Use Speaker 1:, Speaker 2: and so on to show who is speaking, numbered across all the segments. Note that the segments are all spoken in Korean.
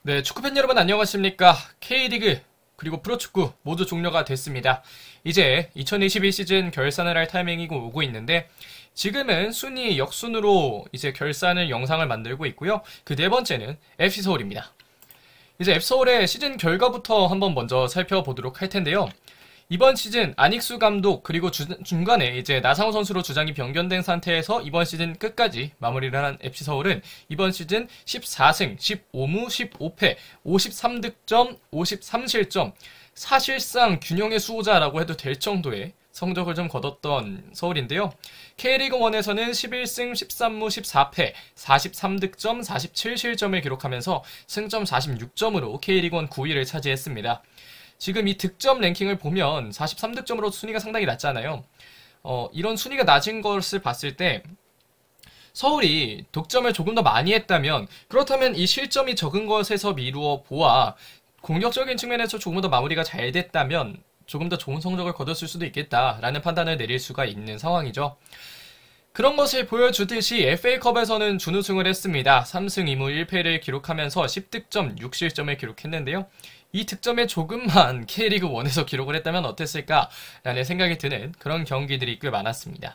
Speaker 1: 네, 축구팬 여러분 안녕하십니까? K리그 그리고 프로축구 모두 종료가 됐습니다. 이제 2021 시즌 결산을 할 타이밍이 오고 있는데 지금은 순위 역순으로 이제 결산을 영상을 만들고 있고요. 그 네 번째는 FC서울입니다. 이제 FC서울의 시즌 결과부터 한번 먼저 살펴보도록 할 텐데요. 이번 시즌 안익수 감독 그리고 중간에 이제 나상호 선수로 주장이 변경된 상태에서 이번 시즌 끝까지 마무리를 한 FC서울은 이번 시즌 14승, 15무, 15패, 53득점, 53실점, 사실상 균형의 수호자라고 해도 될 정도의 성적을 좀 거뒀던 서울인데요. K리그1에서는 11승, 13무, 14패, 43득점, 47실점을 기록하면서 승점 46점으로 K리그1 9위를 차지했습니다. 지금 이 득점 랭킹을 보면 43득점으로 순위가 상당히 낮잖아요. 이런 순위가 낮은 것을 봤을 때 서울이 득점을 조금 더 많이 했다면 그렇다면 이 실점이 적은 것에서 미루어 보아 공격적인 측면에서 조금 더 마무리가 잘 됐다면 조금 더 좋은 성적을 거뒀을 수도 있겠다라는 판단을 내릴 수가 있는 상황이죠. 그런 것을 보여주듯이 FA컵에서는 준우승을 했습니다. 3승 2무 1패를 기록하면서 10득점 6실점을 기록했는데요. 이 득점에 조금만 K리그1에서 기록을 했다면 어땠을까라는 생각이 드는 그런 경기들이 꽤 많았습니다.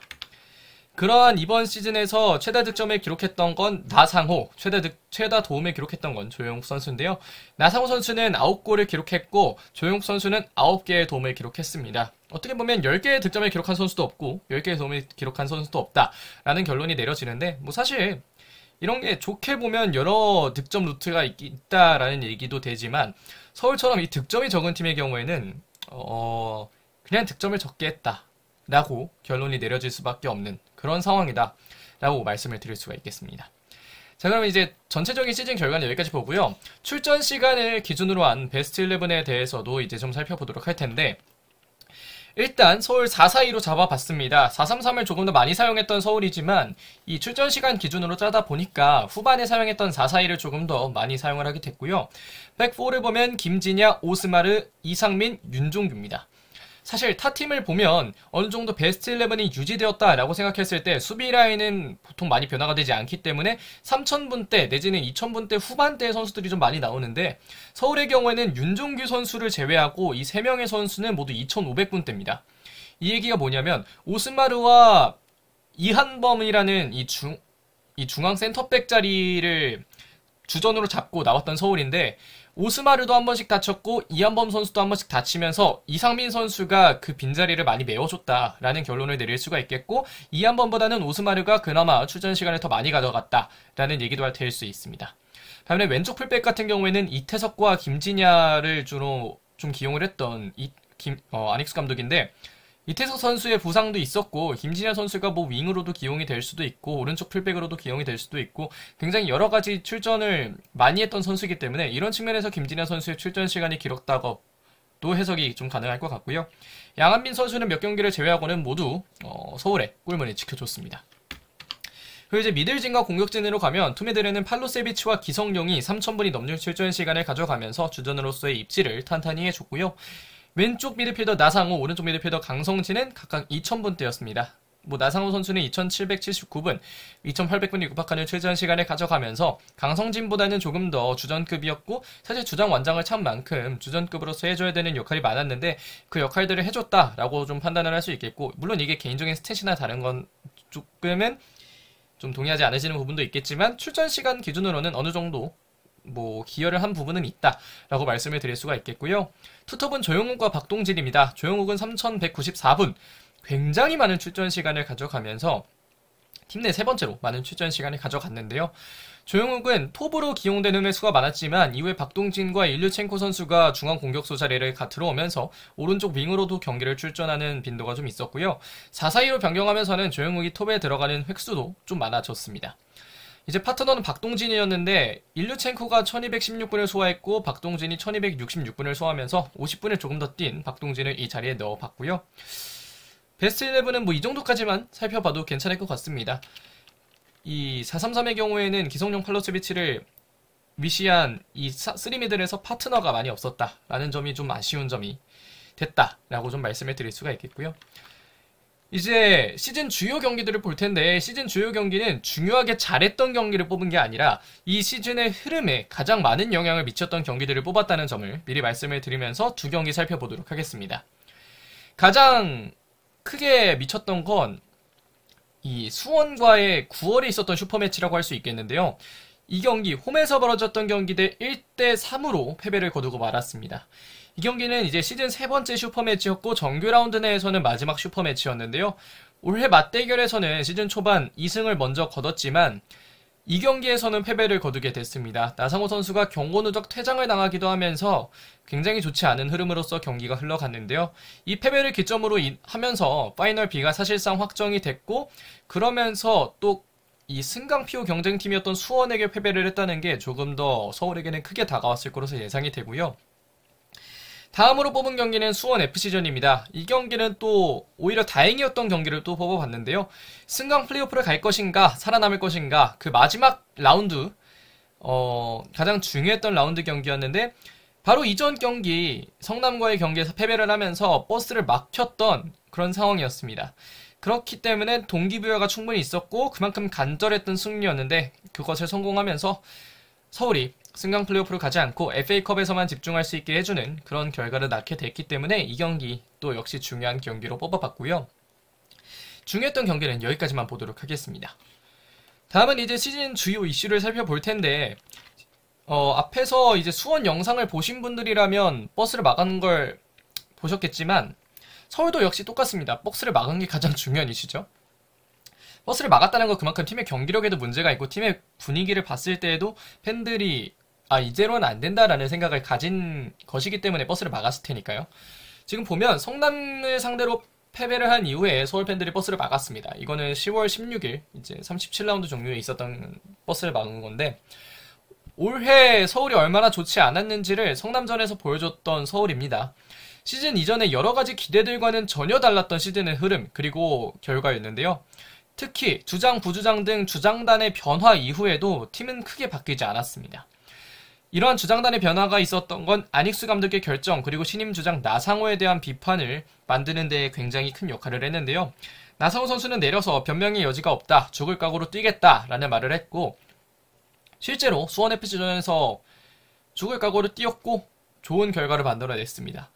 Speaker 1: 그러한 이번 시즌에서 최다 득점을 기록했던 건 나상호, 최다 도움을 기록했던 건 조용욱 선수인데요. 나상호 선수는 9골을 기록했고 조용욱 선수는 9개의 도움을 기록했습니다. 어떻게 보면 10개의 득점을 기록한 선수도 없고 10개의 도움을 기록한 선수도 없다라는 결론이 내려지는데 뭐 사실 이런 게 좋게 보면 여러 득점 루트가 있다라는 얘기도 되지만 서울처럼 이 득점이 적은 팀의 경우에는 그냥 득점을 적게 했다라고 결론이 내려질 수밖에 없는 그런 상황이다 라고 말씀을 드릴 수가 있겠습니다. 자, 그럼 이제 전체적인 시즌 결과는 여기까지 보고요. 출전 시간을 기준으로 한 베스트 11에 대해서도 이제 좀 살펴보도록 할 텐데 일단 서울 4-4-2로 잡아봤습니다. 4-3-3을 조금 더 많이 사용했던 서울이지만 이 출전 시간 기준으로 짜다 보니까 후반에 사용했던 4-4-2를 조금 더 많이 사용을 하게 됐고요. 백4를 보면 김진야, 오스마르, 이상민, 윤종규입니다. 사실 타팀을 보면 어느 정도 베스트 11이 유지되었다라고 생각했을 때 수비 라인은 보통 많이 변화가 되지 않기 때문에 3000분대 내지는 2000분대 후반대의 선수들이 좀 많이 나오는데 서울의 경우에는 윤종규 선수를 제외하고 이 3명의 선수는 모두 2500분대입니다. 이 얘기가 뭐냐면 오스마르와 이한범이라는 이 중앙 센터백 자리를 주전으로 잡고 나왔던 서울인데 오스마르도 한 번씩 다쳤고 이한범 선수도 한 번씩 다치면서 이상민 선수가 그 빈자리를 많이 메워줬다라는 결론을 내릴 수가 있겠고 이한범보다는 오스마르가 그나마 출전 시간을 더 많이 가져갔다라는 얘기도 될 수 있습니다. 반면에 왼쪽 풀백 같은 경우에는 이태석과 김진야를 주로 좀 기용을 했던 안익수 감독인데 이태석 선수의 부상도 있었고 김진야 선수가 뭐 윙으로도 기용이 될 수도 있고 오른쪽 풀백으로도 기용이 될 수도 있고 굉장히 여러 가지 출전을 많이 했던 선수이기 때문에 이런 측면에서 김진야 선수의 출전 시간이 길었다고 또 해석이 좀 가능할 것 같고요. 양한빈 선수는 몇 경기를 제외하고는 모두 서울의 골문을 지켜줬습니다. 그리고 이제 미들진과 공격진으로 가면 투미들에는 팔로세비치와 기성용이 3000분이 넘는 출전 시간을 가져가면서 주전으로서의 입지를 탄탄히 해줬고요. 왼쪽 미드필더 나상호, 오른쪽 미드필더 강성진은 각각 2000분대였습니다. 나상호 선수는 2779분, 2800분이 육박하는 출전 시간을 가져가면서 강성진보다는 조금 더 주전급이었고 사실 주장 완장을 찬 만큼 주전급으로서 해줘야 되는 역할이 많았는데 그 역할들을 해줬다라고 좀 판단을 할 수 있겠고 물론 이게 개인적인 스탯이나 다른 건 조금은 좀 동의하지 않으시는 부분도 있겠지만 출전 시간 기준으로는 어느 정도 기여를 한 부분은 있다라고 말씀을 드릴 수가 있겠고요. 투톱은 조용욱과 박동진입니다. 조용욱은 3194분, 굉장히 많은 출전 시간을 가져가면서 팀 내 세 번째로 많은 출전 시간을 가져갔는데요. 조용욱은 톱으로 기용되는 횟수가 많았지만 이후에 박동진과 일류첸코 선수가 중앙 공격수 자리를 들어오면서 오른쪽 윙으로도 경기를 출전하는 빈도가 좀 있었고요. 4-4-2로 변경하면서는 조용욱이 톱에 들어가는 획수도 좀 많아졌습니다. 이제 파트너는 박동진이었는데 일류첸코가 1216분을 소화했고 박동진이 1266분을 소화하면서 50분을 조금 더 뛴 박동진을 이 자리에 넣어봤고요. 베스트 11은 이 정도까지만 살펴봐도 괜찮을 것 같습니다. 이 4-3-3의 경우에는 기성용 팔로세비치를 위시한 이 3미들에서 파트너가 많이 없었다라는 점이 좀 아쉬운 점이 됐다라고 좀 말씀을 드릴 수가 있겠고요. 이제 시즌 주요 경기들을 볼 텐데 시즌 주요 경기는 중요하게 잘했던 경기를 뽑은 게 아니라 이 시즌의 흐름에 가장 많은 영향을 미쳤던 경기들을 뽑았다는 점을 미리 말씀을 드리면서 두 경기 살펴보도록 하겠습니다. 가장 크게 미쳤던 건 이 수원과의 9월에 있었던 슈퍼매치라고 할 수 있겠는데요. 이 경기 홈에서 벌어졌던 경기 대 1대3으로 패배를 거두고 말았습니다. 이 경기는 이제 시즌 세 번째 슈퍼매치였고 정규 라운드 내에서는 마지막 슈퍼매치였는데요. 올해 맞대결에서는 시즌 초반 2승을 먼저 거뒀지만 이 경기에서는 패배를 거두게 됐습니다. 나상호 선수가 경고 누적 퇴장을 당하기도 하면서 굉장히 좋지 않은 흐름으로서 경기가 흘러갔는데요. 이 패배를 기점으로 하면서 파이널 B가 사실상 확정이 됐고 그러면서 또 이 승강피오 경쟁팀이었던 수원에게 패배를 했다는 게 조금 더 서울에게는 크게 다가왔을 것으로 예상이 되고요. 다음으로 뽑은 경기는 수원 FC전입니다. 이 경기는 또 오히려 다행이었던 경기를 또 뽑아봤는데요. 승강 플레이오프를 갈 것인가 살아남을 것인가 그 마지막 라운드 가장 중요했던 라운드 경기였는데 바로 이전 경기 성남과의 경기에서 패배를 하면서 버스를 막혔던 그런 상황이었습니다. 그렇기 때문에 동기부여가 충분히 있었고 그만큼 간절했던 승리였는데 그것을 성공하면서 서울이 승강 플레이오프로 가지 않고 FA컵에서만 집중할 수 있게 해주는 그런 결과를 낳게 됐기 때문에 이 경기 또 역시 중요한 경기로 뽑아봤고요. 중요했던 경기는 여기까지만 보도록 하겠습니다. 다음은 이제 시즌 주요 이슈를 살펴볼 텐데 앞에서 이제 수원 영상을 보신 분들이라면 버스를 막은 걸 보셨겠지만 서울도 역시 똑같습니다. 버스를 막은 게 가장 중요한 이슈죠. 버스를 막았다는 건 그만큼 팀의 경기력에도 문제가 있고 팀의 분위기를 봤을 때에도 팬들이 이대로는 안 된다라는 생각을 가진 것이기 때문에 버스를 막았을 테니까요. 지금 보면 성남을 상대로 패배를 한 이후에 서울 팬들이 버스를 막았습니다. 이거는 10월 16일 이제 37라운드 종료에 있었던 버스를 막은 건데 올해 서울이 얼마나 좋지 않았는지를 성남전에서 보여줬던 서울입니다. 시즌 이전에 여러가지 기대들과는 전혀 달랐던 시즌의 흐름 그리고 결과였는데요. 특히 주장, 부주장 등 주장단의 변화 이후에도 팀은 크게 바뀌지 않았습니다. 이러한 주장단의 변화가 있었던 건 안익수 감독의 결정 그리고 신임 주장 나상호에 대한 비판을 만드는 데 굉장히 큰 역할을 했는데요. 나상호 선수는 내려서 변명의 여지가 없다, 죽을 각오로 뛰겠다라는 말을 했고 실제로 수원FC전에서 죽을 각오로 뛰었고 좋은 결과를 만들어냈습니다.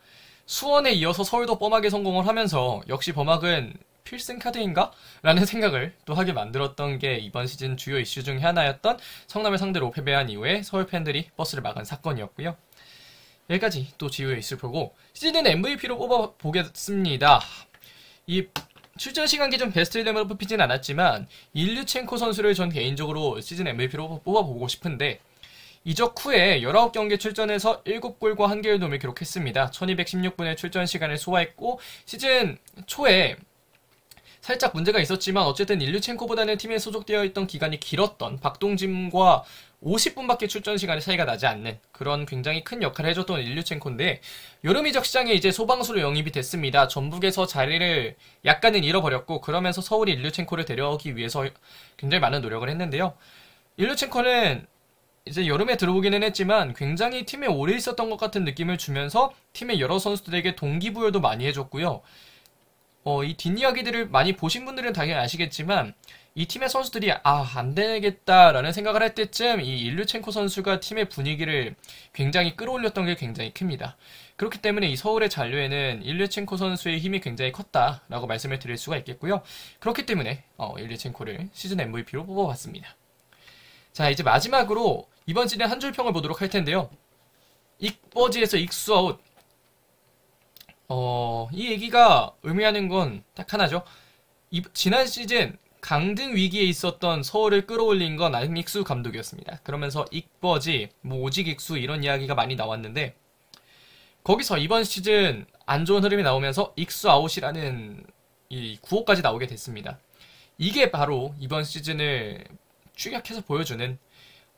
Speaker 1: 수원에 이어서 서울도 뻔하게 성공을 하면서 역시 범학은 필승 카드인가? 라는 생각을 또 하게 만들었던 게 이번 시즌 주요 이슈 중에 하나였던 성남을 상대로 패배한 이후에 서울 팬들이 버스를 막은 사건이었고요. 여기까지 또 주요 이슈 보고 시즌 MVP로 뽑아보겠습니다. 이 출전 시간 기준 베스트 11으로 뽑히진 않았지만 일류첸코 선수를 전 개인적으로 시즌 MVP로 뽑아보고 싶은데 이적 후에 19경기 출전해서 7골과 1개의 도움을 기록했습니다. 1216분의 출전 시간을 소화했고 시즌 초에 살짝 문제가 있었지만 어쨌든 일류첸코보다는 팀에 소속되어 있던 기간이 길었던 박동진과 50분밖에 출전 시간의 차이가 나지 않는 그런 굉장히 큰 역할을 해줬던 일류첸코인데 여름 이적 시장에 이제 소방수로 영입이 됐습니다. 전북에서 자리를 약간은 잃어버렸고 그러면서 서울이 일류첸코를 데려오기 위해서 굉장히 많은 노력을 했는데요. 일류첸코는 이제 여름에 들어오기는 했지만 굉장히 팀에 오래 있었던 것 같은 느낌을 주면서 팀의 여러 선수들에게 동기부여도 많이 해줬고요. 이 뒷이야기들을 많이 보신 분들은 당연히 아시겠지만 이 팀의 선수들이 안 되겠다라는 생각을 할 때쯤 이 일류첸코 선수가 팀의 분위기를 굉장히 끌어올렸던 게 굉장히 큽니다. 그렇기 때문에 이 서울의 잔류에는 일류첸코 선수의 힘이 굉장히 컸다라고 말씀을 드릴 수가 있겠고요. 그렇기 때문에 일류첸코를 시즌 MVP로 뽑아봤습니다. 자, 이제 마지막으로 이번 시즌 한 줄 평을 보도록 할 텐데요. 익버지에서 익수아웃. 이 얘기가 의미하는 건 딱 하나죠. 지난 시즌 강등 위기에 있었던 서울을 끌어올린 건 안익수 감독이었습니다. 그러면서 익버지, 오직 익수 이런 이야기가 많이 나왔는데 거기서 이번 시즌 안 좋은 흐름이 나오면서 익수아웃이라는 이 구호까지 나오게 됐습니다. 이게 바로 이번 시즌을 축약해서 보여주는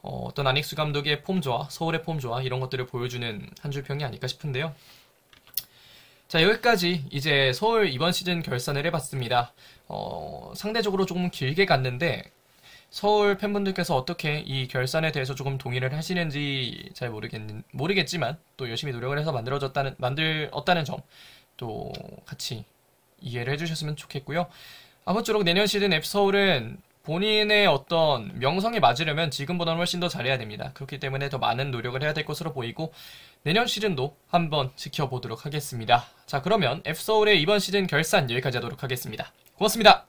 Speaker 1: 어떤 안익수 감독의 폼조화, 서울의 폼조화 이런 것들을 보여주는 한 줄 평이 아닐까 싶은데요. 자, 여기까지 이제 서울 이번 시즌 결산을 해봤습니다. 상대적으로 조금 길게 갔는데 서울 팬분들께서 어떻게 이 결산에 대해서 조금 동의를 하시는지 잘 모르겠지만 또 열심히 노력을 해서 만들었다는 점 또 같이 이해를 해주셨으면 좋겠고요. 아무쪼록 내년 시즌 F서울은 본인의 어떤 명성에 맞으려면 지금보다는 훨씬 더 잘해야 됩니다. 그렇기 때문에 더 많은 노력을 해야 될 것으로 보이고 내년 시즌도 한번 지켜보도록 하겠습니다. 자, 그러면 F서울의 이번 시즌 결산 여기까지 하도록 하겠습니다. 고맙습니다.